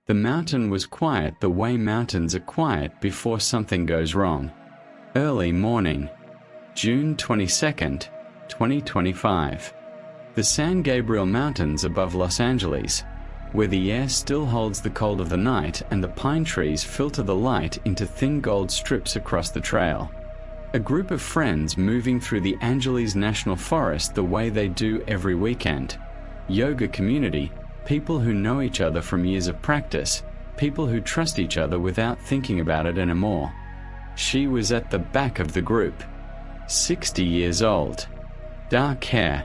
The mountain was quiet the way mountains are quiet before something goes wrong. Early morning, June 22nd, 2025. The San Gabriel Mountains above Los Angeles, where the air still holds the cold of the night and the pine trees filter the light into thin gold strips across the trail. A group of friends moving through the Angeles National Forest the way they do every weekend. Yoga community, people who know each other from years of practice, people who trust each other without thinking about it anymore. She was at the back of the group. 60 years old. Dark hair.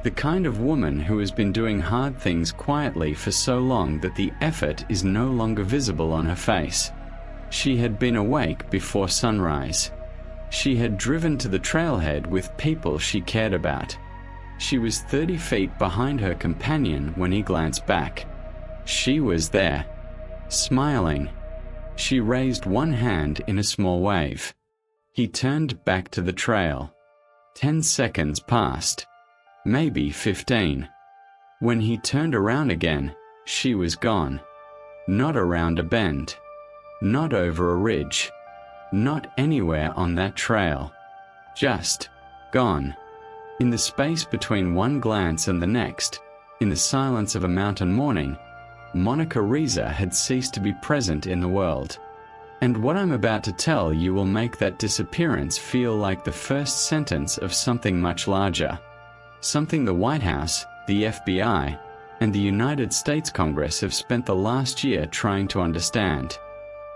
The kind of woman who has been doing hard things quietly for so long that the effort is no longer visible on her face. She had been awake before sunrise. She had driven to the trailhead with people she cared about. She was 30 feet behind her companion when he glanced back. She was there, smiling. She raised one hand in a small wave. He turned back to the trail. 10 seconds passed. Maybe 15. When he turned around again, she was gone. Not around a bend. Not over a ridge. Not anywhere on that trail. Just gone. In the space between one glance and the next, in the silence of a mountain morning, Monica Reza had ceased to be present in the world. And what I'm about to tell you will make that disappearance feel like the first sentence of something much larger. Something the White House, the FBI, and the United States Congress have spent the last year trying to understand.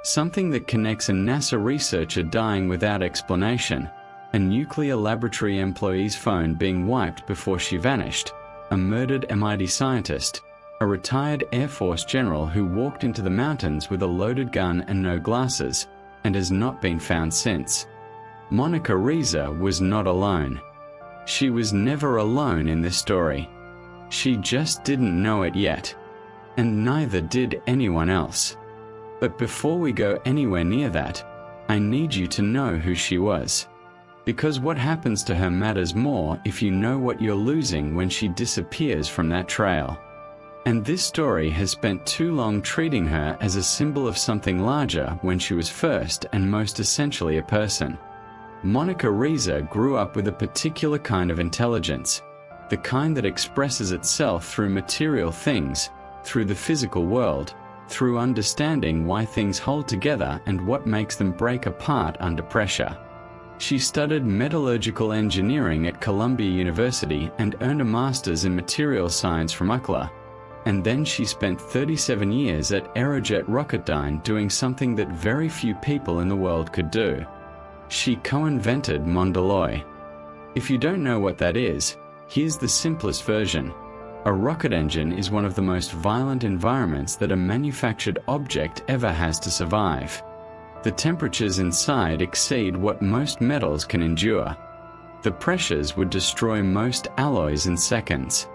Something that connects a NASA researcher dying without explanation, a nuclear laboratory employee's phone being wiped before she vanished, a murdered MIT scientist, a retired Air Force general who walked into the mountains with a loaded gun and no glasses, and has not been found since. Monica Reza was not alone. She was never alone in this story. She just didn't know it yet. And neither did anyone else. But before we go anywhere near that, I need you to know who she was. Because what happens to her matters more if you know what you're losing when she disappears from that trail. And this story has spent too long treating her as a symbol of something larger when she was first and most essentially a person. Monica Reza grew up with a particular kind of intelligence, the kind that expresses itself through material things, through the physical world, through understanding why things hold together and what makes them break apart under pressure. She studied metallurgical engineering at Columbia University and earned a master's in materials science from UCLA. And then she spent 37 years at Aerojet Rocketdyne doing something that very few people in the world could do. She co-invented Mondeloi. If you don't know what that is, here's the simplest version. A rocket engine is one of the most violent environments that a manufactured object ever has to survive. The temperatures inside exceed what most metals can endure. The pressures would destroy most alloys in seconds.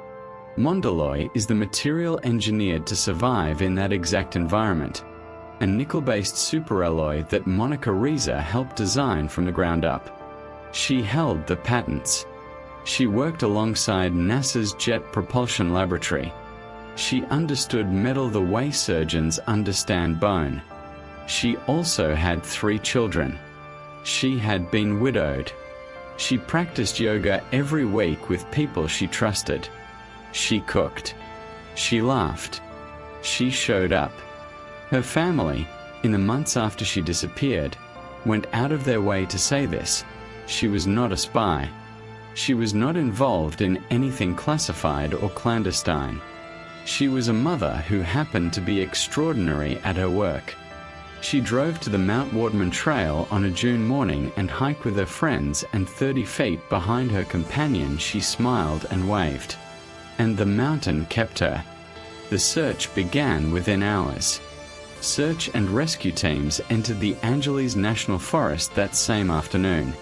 Mondeloi is the material engineered to survive in that exact environment. A nickel-based superalloy that Monica Reza helped design from the ground up. She held the patents. She worked alongside NASA's Jet Propulsion Laboratory. She understood metal the way surgeons understand bone. She also had 3 children. She had been widowed. She practiced yoga every week with people she trusted. She cooked. She laughed. She showed up. Her family, in the months after she disappeared, went out of their way to say this. She was not a spy. She was not involved in anything classified or clandestine. She was a mother who happened to be extraordinary at her work. She drove to the Mount Wardman Trail on a June morning and hiked with her friends, and 30 feet behind her companion she smiled and waved. And the mountain kept her. The search began within hours. Search and rescue teams entered the Angeles National Forest that same afternoon.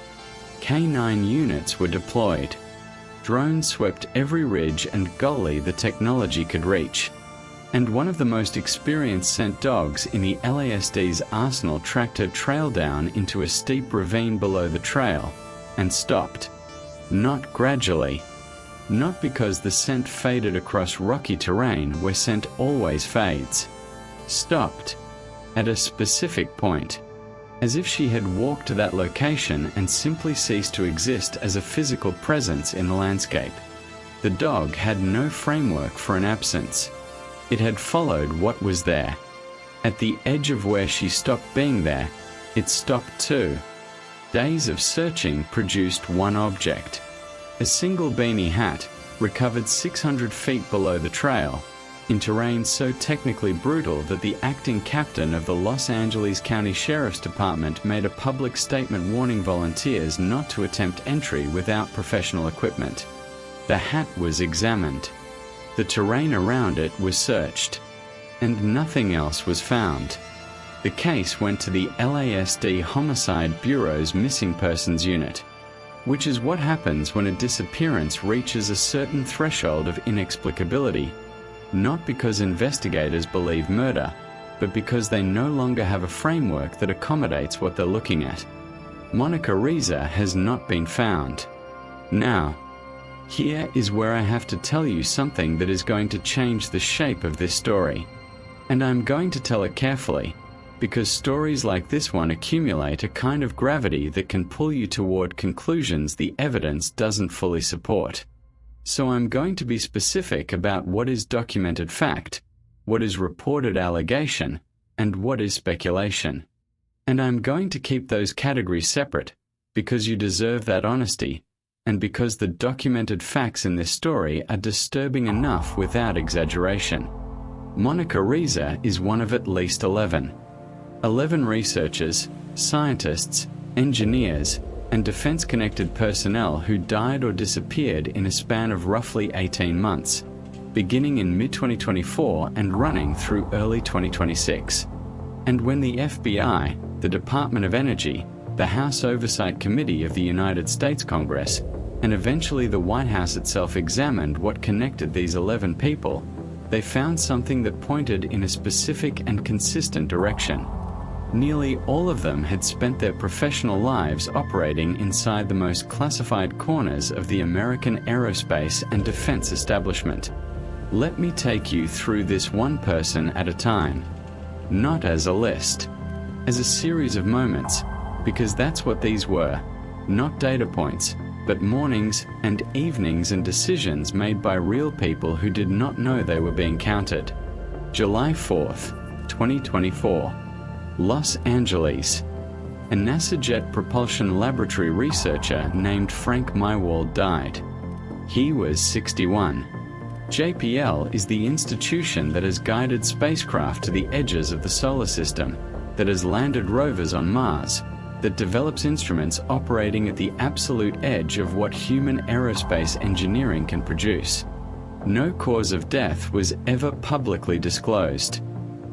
K9 units were deployed. Drones swept every ridge and gully the technology could reach. And one of the most experienced scent dogs in the LASD's arsenal tracked her trail down into a steep ravine below the trail and stopped. Not gradually. Not because the scent faded across rocky terrain where scent always fades. stopped, at a specific point, as if she had walked to that location and simply ceased to exist as a physical presence in the landscape. The dog had no framework for an absence. It had followed what was there. At the edge of where she stopped being there, it stopped too. Days of searching produced one object. A single beanie hat, recovered 600 feet below the trail, in terrain so technically brutal that the acting captain of the Los Angeles County Sheriff's Department made a public statement warning volunteers not to attempt entry without professional equipment. The hat was examined. The terrain around it was searched, and nothing else was found. The case went to the LASD Homicide Bureau's Missing Persons Unit, which is what happens when a disappearance reaches a certain threshold of inexplicability, not because investigators believe murder, but because they no longer have a framework that accommodates what they're looking at. Monica Reza has not been found. Now, here is where I have to tell you something that is going to change the shape of this story. And I'm going to tell it carefully, because stories like this one accumulate a kind of gravity that can pull you toward conclusions the evidence doesn't fully support. So I'm going to be specific about what is documented fact, what is reported allegation, and what is speculation. And I'm going to keep those categories separate, because you deserve that honesty, and because the documented facts in this story are disturbing enough without exaggeration. Monica Reza is one of at least 11. 11 researchers, scientists, engineers, and defense-connected personnel who died or disappeared in a span of roughly 18 months, beginning in mid-2024 and running through early 2026. And when the FBI, the Department of Energy, the House Oversight Committee of the United States Congress, and eventually the White House itself examined what connected these 11 people, they found something that pointed in a specific and consistent direction. Nearly all of them had spent their professional lives operating inside the most classified corners of the American aerospace and defense establishment. Let me take you through this one person at a time. Not as a list, as a series of moments, because that's what these were, not data points, but mornings and evenings and decisions made by real people who did not know they were being counted. July 4th, 2024. Los Angeles. A NASA Jet Propulsion Laboratory researcher named Frank Mywald died. He was 61. JPL is the institution that has guided spacecraft to the edges of the solar system, that has landed rovers on Mars, that develops instruments operating at the absolute edge of what human aerospace engineering can produce. No cause of death was ever publicly disclosed.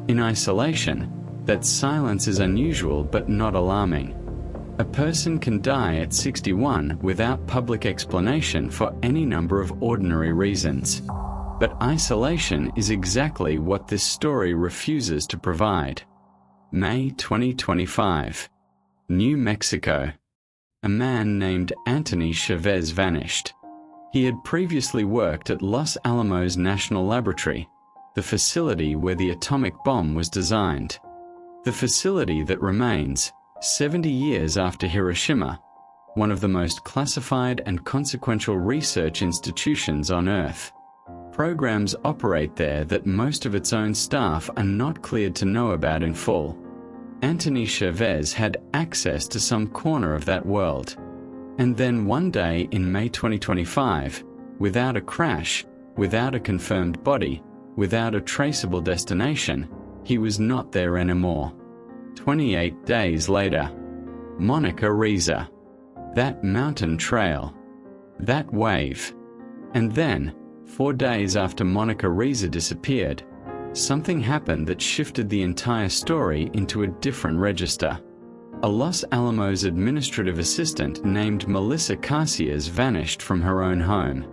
In isolation, that silence is unusual but not alarming. A person can die at 61 without public explanation for any number of ordinary reasons. But isolation is exactly what this story refuses to provide. May 2025. New Mexico. A man named Anthony Chavez vanished. He had previously worked at Los Alamos National Laboratory, the facility where the atomic bomb was designed. The facility that remains, 70 years after Hiroshima, one of the most classified and consequential research institutions on Earth. Programs operate there that most of its own staff are not cleared to know about in full. Anthony Chavez had access to some corner of that world. And then one day in May 2025, without a crash, without a confirmed body, without a traceable destination, he was not there anymore. 28 days later. Monica Reza. That mountain trail. That wave. And then, 4 days after Monica Reza disappeared, something happened that shifted the entire story into a different register. A Los Alamos administrative assistant named Melissa Casillas vanished from her own home.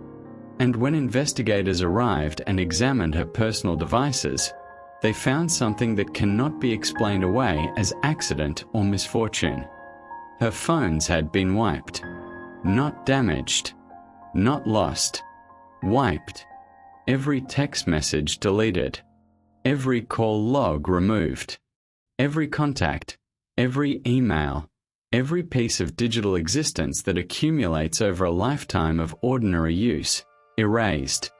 And when investigators arrived and examined her personal devices, they found something that cannot be explained away as accident or misfortune. Her phones had been wiped. Not damaged. Not lost. Wiped. Every text message deleted. every call log removed, every contact, every email, every piece of digital existence that accumulates over a lifetime of ordinary use, erased.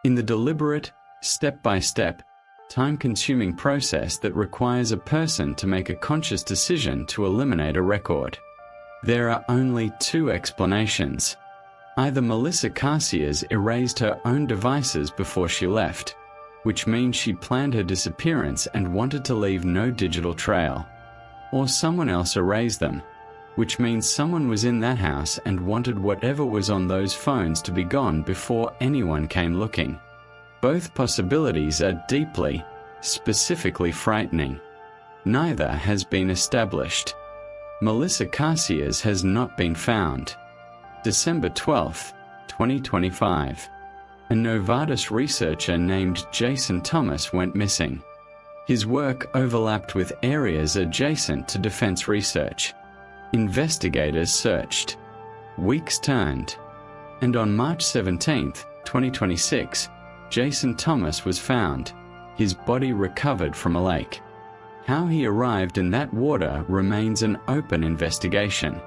In the deliberate, step-by-step, time-consuming process that requires a person to make a conscious decision to eliminate a record. There are only two explanations. Either Melissa Garcias erased her own devices before she left, which means she planned her disappearance and wanted to leave no digital trail, or someone else erased them, which means someone was in that house and wanted whatever was on those phones to be gone before anyone came looking. Both possibilities are deeply, specifically frightening. Neither has been established. Melissa Garcias has not been found. December 12, 2025. A Novartis researcher named Jason Thomas went missing. His work overlapped with areas adjacent to defense research. Investigators searched. Weeks turned. And on March 17, 2026, Jason Thomas was found, his body recovered from a lake. How he arrived in that water remains an open investigation.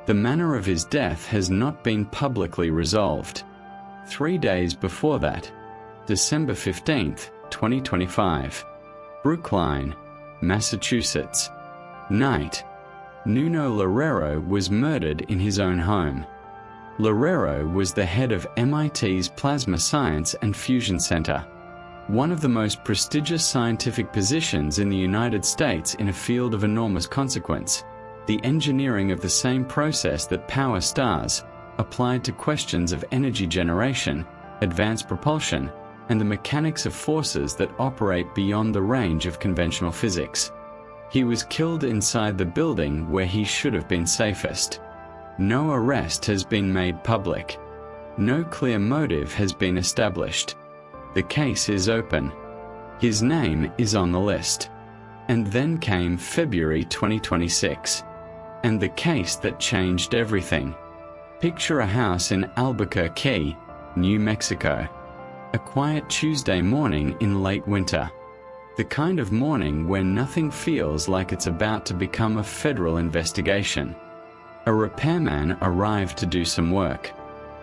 The manner of his death has not been publicly resolved. 3 days before that, December 15, 2025, Brookline, Massachusetts. Night. Nuno Loureiro was murdered in his own home. Loureiro was the head of MIT's Plasma Science and Fusion Center, one of the most prestigious scientific positions in the United States in a field of enormous consequence, the engineering of the same process that power stars, applied to questions of energy generation, advanced propulsion, and the mechanics of forces that operate beyond the range of conventional physics. He was killed inside the building where he should have been safest. No arrest has been made public. No clear motive has been established. The case is open. His name is on the list. And then came February 2026, and the case that changed everything. Picture a house in Albuquerque, New Mexico. A quiet Tuesday morning in late winter. The kind of morning where nothing feels like it's about to become a federal investigation. A repairman arrived to do some work.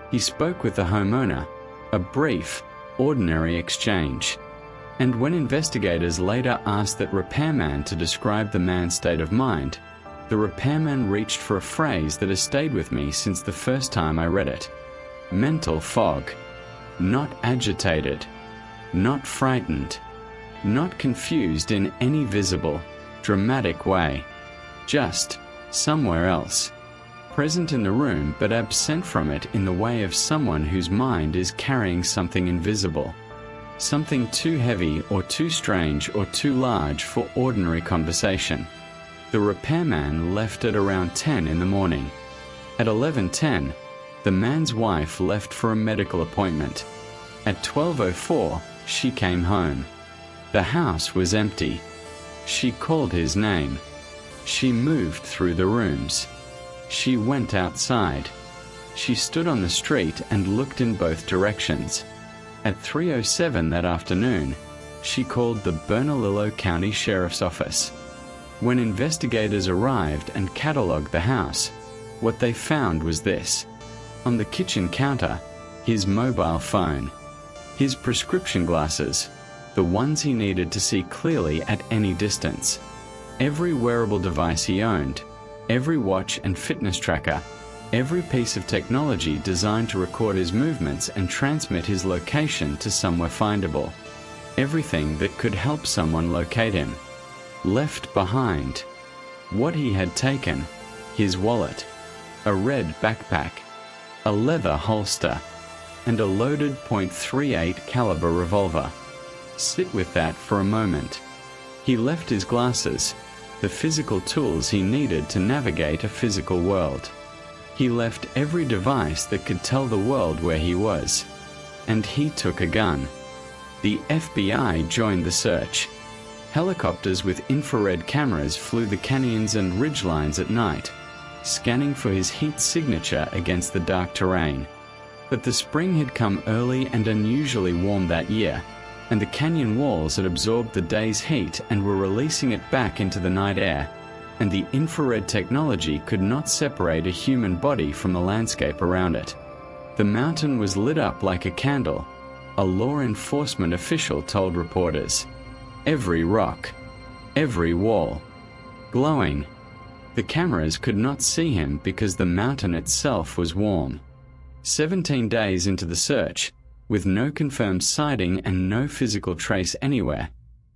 He spoke with the homeowner, a brief, ordinary exchange. And when investigators later asked that repairman to describe the man's state of mind, the repairman reached for a phrase that has stayed with me since the first time I read it. Mental fog. Not agitated. Not frightened. Not confused in any visible, dramatic way. Just somewhere else. Present in the room but absent from it in the way of someone whose mind is carrying something invisible. Something too heavy or too strange or too large for ordinary conversation. The repairman left at around 10 in the morning. At 11:10, the man's wife left for a medical appointment. At 12:04, she came home. The house was empty. She called his name. She moved through the rooms. She went outside. She stood on the street and looked in both directions. At 3:07 that afternoon, she called the Bernalillo County Sheriff's Office. When investigators arrived and catalogued the house, what they found was this. On the kitchen counter, his mobile phone, his prescription glasses, the ones he needed to see clearly at any distance, every wearable device he owned, every watch and fitness tracker, every piece of technology designed to record his movements and transmit his location to somewhere findable, everything that could help someone locate him. Left behind. What he had taken, his wallet, a red backpack, a leather holster, and a loaded .38 caliber revolver. Sit with that for a moment. He left his glasses, the physical tools he needed to navigate a physical world. He left every device that could tell the world where he was. And he took a gun. The FBI joined the search. Helicopters with infrared cameras flew the canyons and ridgelines at night, scanning for his heat signature against the dark terrain. But the spring had come early and unusually warm that year, and the canyon walls had absorbed the day's heat and were releasing it back into the night air, and the infrared technology could not separate a human body from the landscape around it. The mountain was lit up like a candle, a law enforcement official told reporters. Every rock, every wall, glowing. The cameras could not see him because the mountain itself was warm. 17 days into the search, with no confirmed sighting and no physical trace anywhere,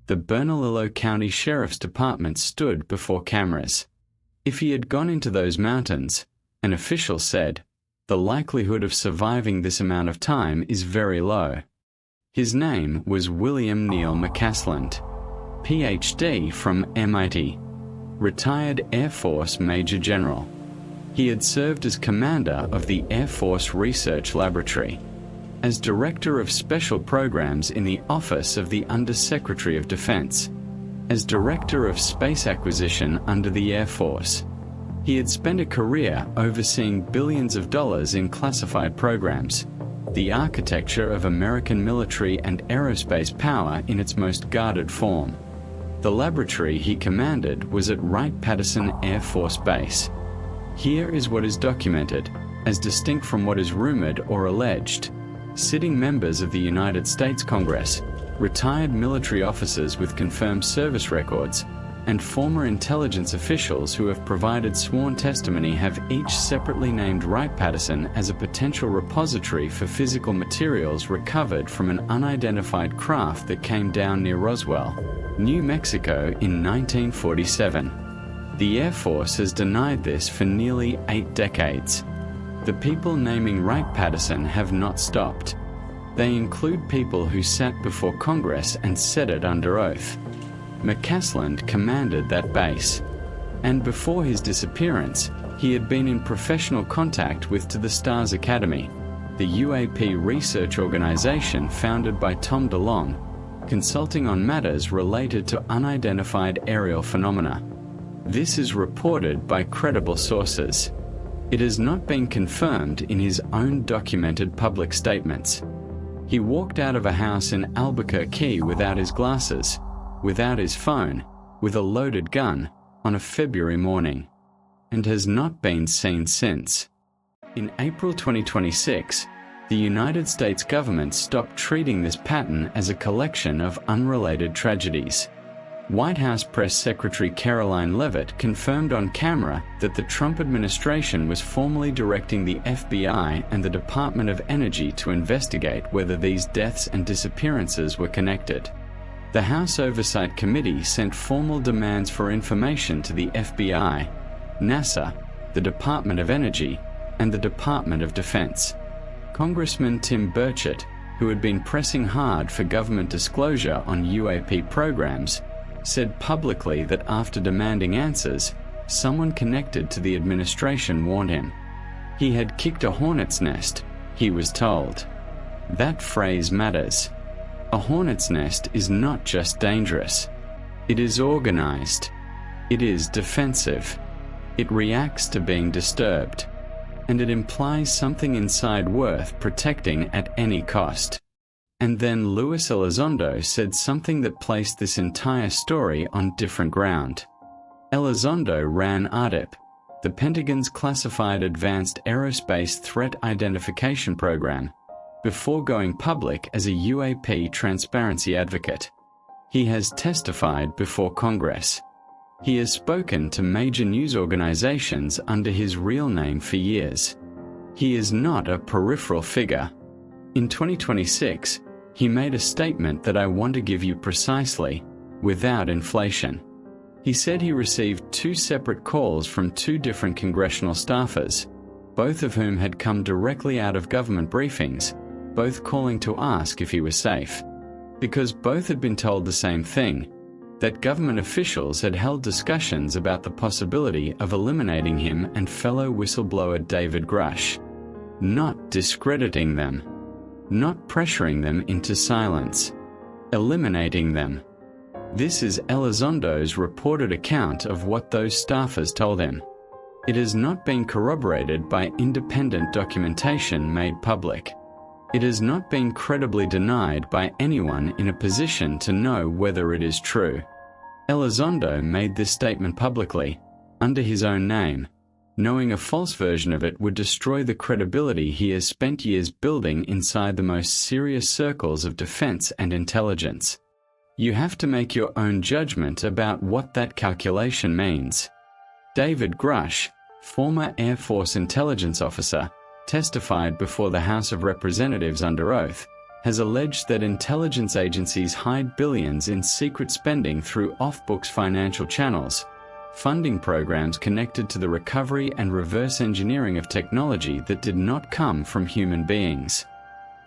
the Bernalillo County Sheriff's Department stood before cameras. If he had gone into those mountains, an official said, the likelihood of surviving this amount of time is very low. His name was William Neal McCasland, PhD from MIT, retired Air Force Major General. He had served as commander of the Air Force Research Laboratory, as Director of Special Programs in the Office of the Undersecretary of Defense, as Director of Space Acquisition under the Air Force. He had spent a career overseeing billions of dollars in classified programs, the architecture of American military and aerospace power in its most guarded form. The laboratory he commanded was at Wright-Patterson Air Force Base. Here is what is documented, as distinct from what is rumored or alleged. Sitting members of the United States Congress, retired military officers with confirmed service records, and former intelligence officials who have provided sworn testimony have each separately named Wright-Patterson as a potential repository for physical materials recovered from an unidentified craft that came down near Roswell, New Mexico in 1947. The Air Force has denied this for nearly 8 decades. The people naming Wright-Patterson have not stopped. They include people who sat before Congress and said it under oath. McCasland commanded that base, and before his disappearance, he had been in professional contact with To the Stars Academy, the UAP research organization founded by Tom DeLonge, consulting on matters related to unidentified aerial phenomena. This is reported by credible sources. It has not been confirmed in his own documented public statements. He walked out of a house in Albuquerque without his glasses, without his phone, with a loaded gun, on a February morning, and has not been seen since. In April 2026, the United States government stopped treating this pattern as a collection of unrelated tragedies. White House Press Secretary Caroline Leavitt confirmed on camera that the Trump administration was formally directing the FBI and the Department of Energy to investigate whether these deaths and disappearances were connected. The House Oversight Committee sent formal demands for information to the FBI, NASA, the Department of Energy, and the Department of Defense. Congressman Tim Burchett, who had been pressing hard for government disclosure on UAP programs, said publicly that after demanding answers, someone connected to the administration warned him. He had kicked a hornet's nest, he was told. That phrase matters. A hornet's nest is not just dangerous. It is organized. It is defensive. It reacts to being disturbed. And it implies something inside worth protecting at any cost. And then Luis Elizondo said something that placed this entire story on different ground. Elizondo ran ARDIP, the Pentagon's classified Advanced Aerospace Threat Identification Program, before going public as a UAP transparency advocate. He has testified before Congress. He has spoken to major news organizations under his real name for years. He is not a peripheral figure. In 2026, he made a statement that I want to give you precisely, without inflation. He said he received 2 separate calls from 2 different congressional staffers, both of whom had come directly out of government briefings, both calling to ask if he was safe. Because both had been told the same thing, that government officials had held discussions about the possibility of eliminating him and fellow whistleblower David Grush, not discrediting them, not pressuring them into silence, eliminating them. This is Elizondo's reported account of what those staffers told him. It has not been corroborated by independent documentation made public. It has not been credibly denied by anyone in a position to know whether it is true. Elizondo made this statement publicly, under his own name, knowing a false version of it would destroy the credibility he has spent years building inside the most serious circles of defense and intelligence. You have to make your own judgment about what that calculation means. David Grush, former Air Force intelligence officer, testified before the House of Representatives under oath, has alleged that intelligence agencies hide billions in secret spending through off-books financial channels, funding programs connected to the recovery and reverse engineering of technology that did not come from human beings.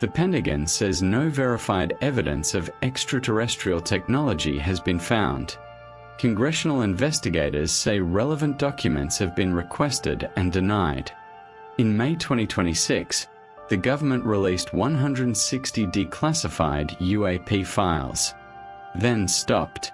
The Pentagon says no verified evidence of extraterrestrial technology has been found. Congressional investigators say relevant documents have been requested and denied. In May 2026, the government released 160 declassified UAP files, then stopped.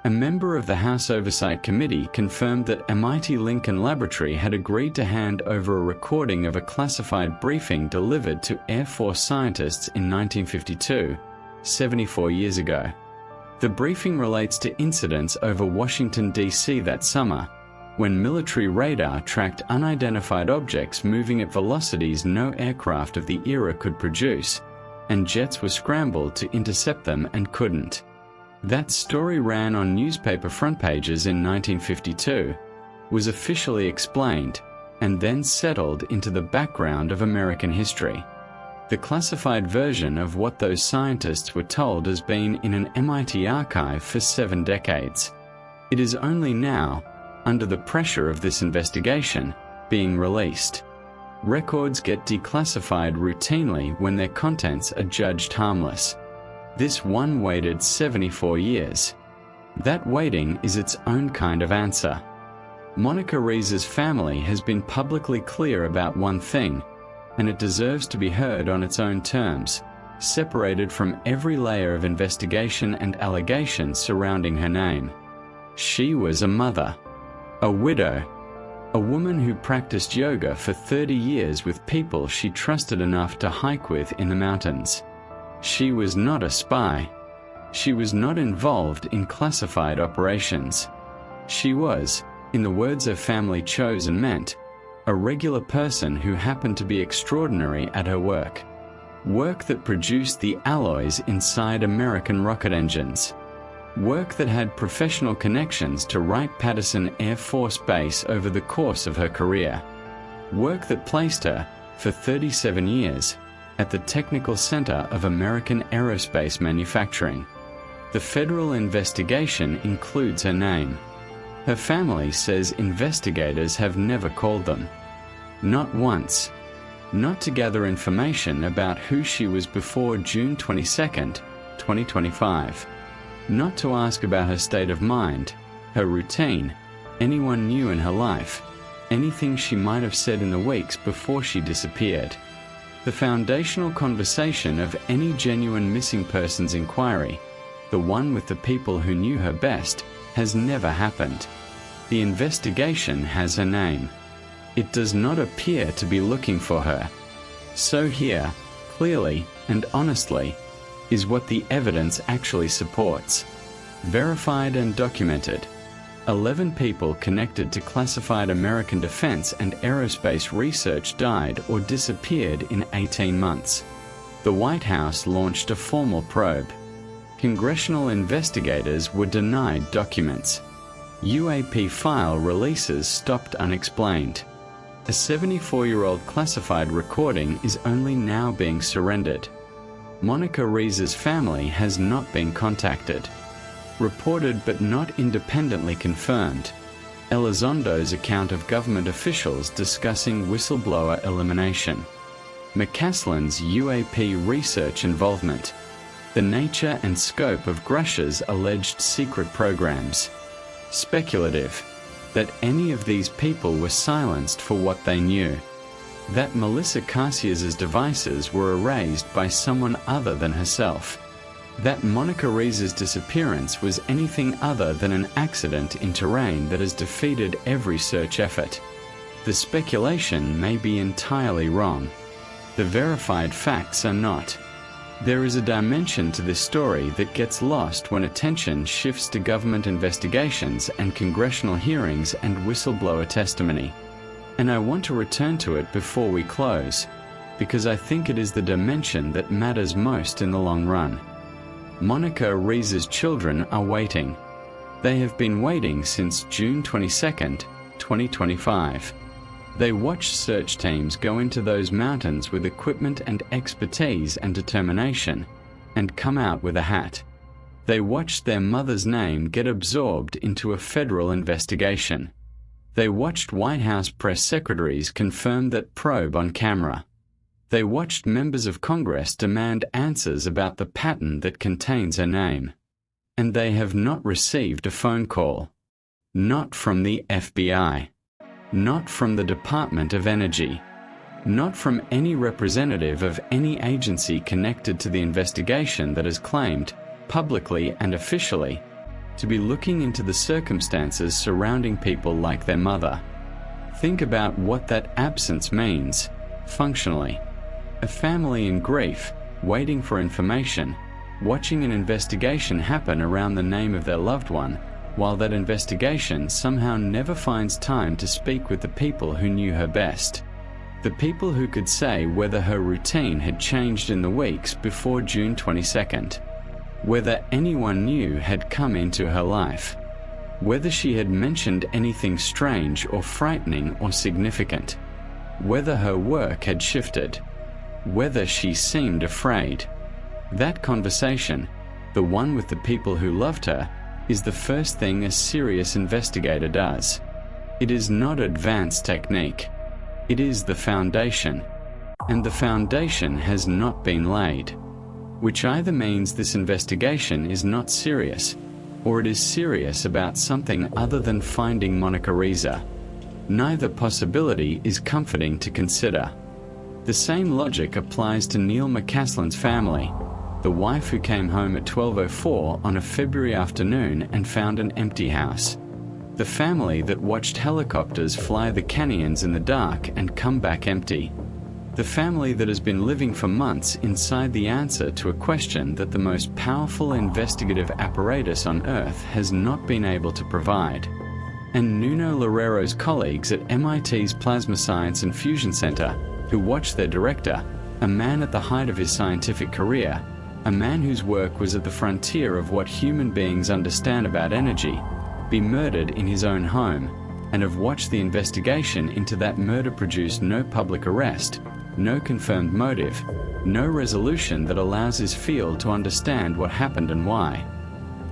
A member of the House Oversight Committee confirmed that MIT Lincoln Laboratory had agreed to hand over a recording of a classified briefing delivered to Air Force scientists in 1952, 74 years ago. The briefing relates to incidents over Washington, D.C. that summer, when military radar tracked unidentified objects moving at velocities no aircraft of the era could produce, and jets were scrambled to intercept them and couldn't. That story ran on newspaper front pages in 1952, was officially explained, and then settled into the background of American history. The classified version of what those scientists were told has been in an MIT archive for 7 decades. It is only now, under the pressure of this investigation, being released. Records get declassified routinely when their contents are judged harmless. This one waited 74 years. That waiting is its own kind of answer. Monica Reza's family has been publicly clear about one thing, and it deserves to be heard on its own terms, separated from every layer of investigation and allegation surrounding her name. She was a mother, a widow, a woman who practiced yoga for 30 years with people she trusted enough to hike with in the mountains. She was not a spy. She was not involved in classified operations. She was, in the words her family chose and meant, a regular person who happened to be extraordinary at her work. Work that produced the alloys inside American rocket engines. Work that had professional connections to Wright-Patterson Air Force Base over the course of her career. Work that placed her, for 37 years, at the technical center of American aerospace manufacturing. The federal investigation includes her name. Her family says investigators have never called them. Not once. Not to gather information about who she was before June 22, 2025. Not to ask about her state of mind, her routine, anyone new in her life, anything she might have said in the weeks before she disappeared. The foundational conversation of any genuine missing persons inquiry, the one with the people who knew her best, has never happened. The investigation has her name. It does not appear to be looking for her. So here, clearly and honestly, is what the evidence actually supports. Verified and documented. 11 people connected to classified American defense and aerospace research died or disappeared in 18 months. The White House launched a formal probe. Congressional investigators were denied documents. UAP file releases stopped unexplained. A 74-year-old classified recording is only now being surrendered. Monica Reza's family has not been contacted. Reported but not independently confirmed. Elizondo's account of government officials discussing whistleblower elimination. McCaslin's UAP research involvement. The nature and scope of Grush's alleged secret programs. Speculative. That any of these people were silenced for what they knew. That Melissa Cassius's devices were erased by someone other than herself. That Monica Reza's disappearance was anything other than an accident in terrain that has defeated every search effort. The speculation may be entirely wrong. The verified facts are not. There is a dimension to this story that gets lost when attention shifts to government investigations and congressional hearings and whistleblower testimony. And I want to return to it before we close, because I think it is the dimension that matters most in the long run. Monica Reza's children are waiting. They have been waiting since June 22, 2025. They watched search teams go into those mountains with equipment and expertise and determination, and come out with a hat. They watched their mother's name get absorbed into a federal investigation. They watched White House press secretaries confirm that probe on camera. They watched members of Congress demand answers about the pattern that contains her name. And they have not received a phone call. Not from the FBI. Not from the Department of Energy. Not from any representative of any agency connected to the investigation that has claimed, publicly and officially, to be looking into the circumstances surrounding people like their mother. Think about what that absence means, functionally. A family in grief, waiting for information, watching an investigation happen around the name of their loved one, while that investigation somehow never finds time to speak with the people who knew her best. The people who could say whether her routine had changed in the weeks before June 22nd. Whether anyone new had come into her life. Whether she had mentioned anything strange or frightening or significant. Whether her work had shifted. Whether she seemed afraid. That conversation, the one with the people who loved her, is the first thing a serious investigator does. It is not advanced technique. It is the foundation. And the foundation has not been laid. Which either means this investigation is not serious, or it is serious about something other than finding Monica Reza. Neither possibility is comforting to consider. The same logic applies to Neil McCaslin's family, the wife who came home at 12:04 on a February afternoon and found an empty house. The family that watched helicopters fly the canyons in the dark and come back empty. The family that has been living for months inside the answer to a question that the most powerful investigative apparatus on Earth has not been able to provide. And Nuno Loureiro's colleagues at MIT's Plasma Science and Fusion Center, who watched their director, a man at the height of his scientific career, a man whose work was at the frontier of what human beings understand about energy, be murdered in his own home, and have watched the investigation into that murder produce no public arrest, no confirmed motive, no resolution that allows his field to understand what happened and why.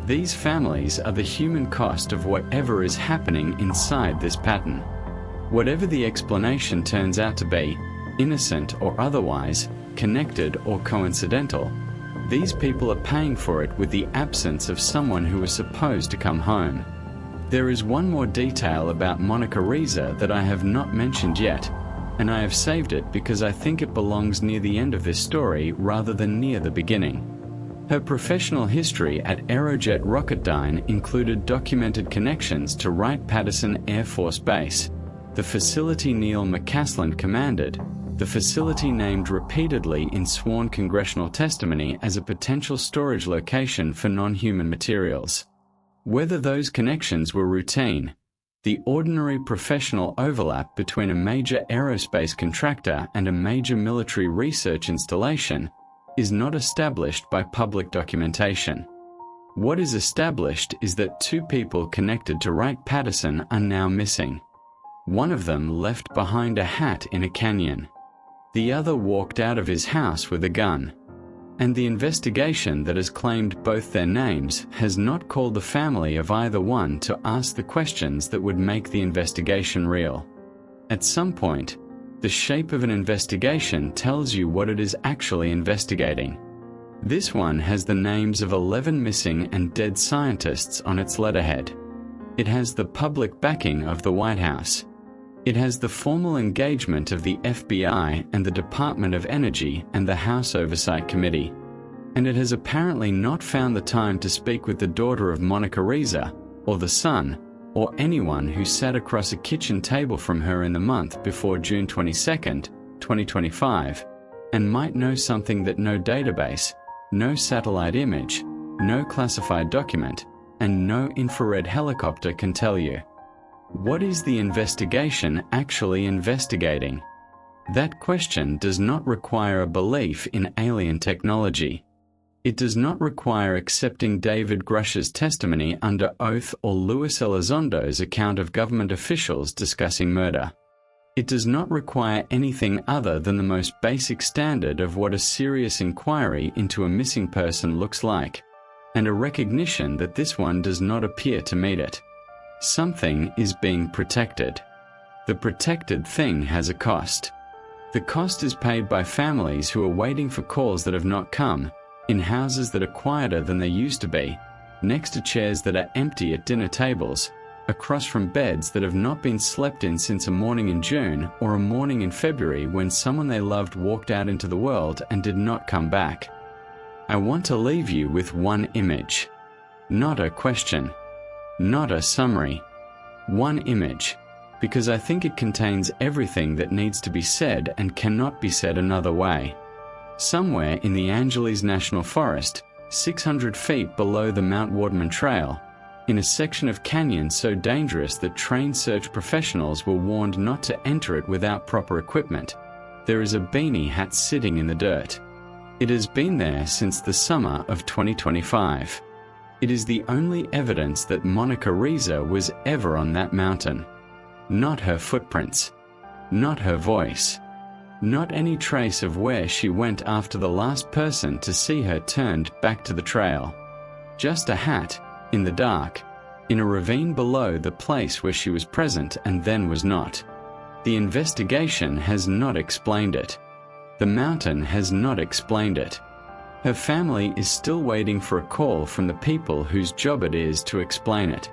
These families are the human cost of whatever is happening inside this pattern. Whatever the explanation turns out to be, innocent or otherwise, connected or coincidental, these people are paying for it with the absence of someone who was supposed to come home. There is one more detail about Monica Reza that I have not mentioned yet, and I have saved it because I think it belongs near the end of this story rather than near the beginning. Her professional history at Aerojet Rocketdyne included documented connections to Wright-Patterson Air Force Base, the facility Neil McCaslin commanded, the facility named repeatedly in sworn congressional testimony as a potential storage location for non-human materials. Whether those connections were routine, the ordinary professional overlap between a major aerospace contractor and a major military research installation, is not established by public documentation. What is established is that two people connected to Wright-Patterson are now missing. One of them left behind a hat in a canyon. The other walked out of his house with a gun. And the investigation that has claimed both their names has not called the family of either one to ask the questions that would make the investigation real. At some point, the shape of an investigation tells you what it is actually investigating. This one has the names of 11 missing and dead scientists on its letterhead. It has the public backing of the White House. It has the formal engagement of the FBI and the Department of Energy and the House Oversight Committee. And it has apparently not found the time to speak with the daughter of Monica Reza, or the son, or anyone who sat across a kitchen table from her in the month before June 22, 2025, and might know something that no database, no satellite image, no classified document, and no infrared helicopter can tell you. What is the investigation actually investigating? That question does not require a belief in alien technology. It does not require accepting David Grush's testimony under oath or Luis Elizondo's account of government officials discussing murder. It does not require anything other than the most basic standard of what a serious inquiry into a missing person looks like, and a recognition that this one does not appear to meet it. Something is being protected. The protected thing has a cost. The cost is paid by families who are waiting for calls that have not come, in houses that are quieter than they used to be, next to chairs that are empty at dinner tables, across from beds that have not been slept in since a morning in June or a morning in February when someone they loved walked out into the world and did not come back. I want to leave you with one image. Not a question. Not a summary. One image. Because I think it contains everything that needs to be said and cannot be said another way. Somewhere in the Angeles National Forest, 600 feet below the Mount Waterman Trail, in a section of canyon so dangerous that trained search professionals were warned not to enter it without proper equipment, there is a beanie hat sitting in the dirt. It has been there since the summer of 2025. It is the only evidence that Monica Reza was ever on that mountain. Not her footprints, not her voice, not any trace of where she went after the last person to see her turned back to the trail. Just a hat, in the dark, in a ravine below the place where she was present and then was not. The investigation has not explained it. The mountain has not explained it. Her family is still waiting for a call from the people whose job it is to explain it.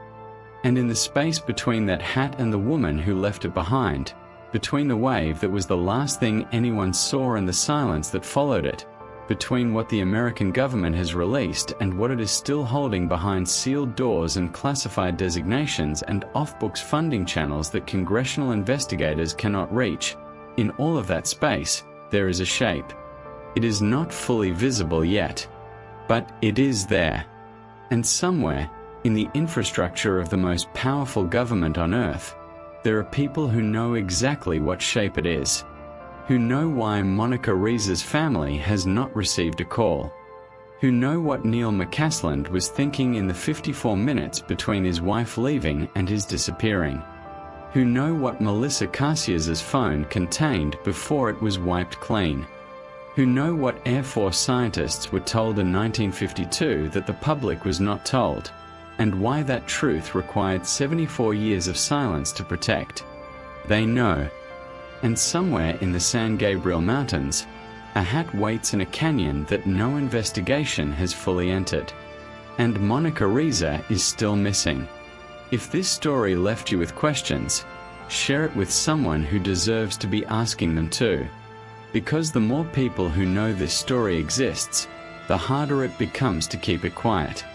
And in the space between that hat and the woman who left it behind, between the wave that was the last thing anyone saw and the silence that followed it, between what the American government has released and what it is still holding behind sealed doors and classified designations and off-books funding channels that congressional investigators cannot reach, in all of that space, there is a shape. It is not fully visible yet, but it is there. And somewhere, in the infrastructure of the most powerful government on Earth, there are people who know exactly what shape it is, who know why Monica Reza's family has not received a call, who know what Neil McCasland was thinking in the 54 minutes between his wife leaving and his disappearing, who know what Melissa Cassias's phone contained before it was wiped clean, who know what Air Force scientists were told in 1952 that the public was not told, and why that truth required 74 years of silence to protect. They know. And somewhere in the San Gabriel Mountains, a hat waits in a canyon that no investigation has fully entered. And Monica Reza is still missing. If this story left you with questions, share it with someone who deserves to be asking them too. Because the more people who know this story exists, the harder it becomes to keep it quiet.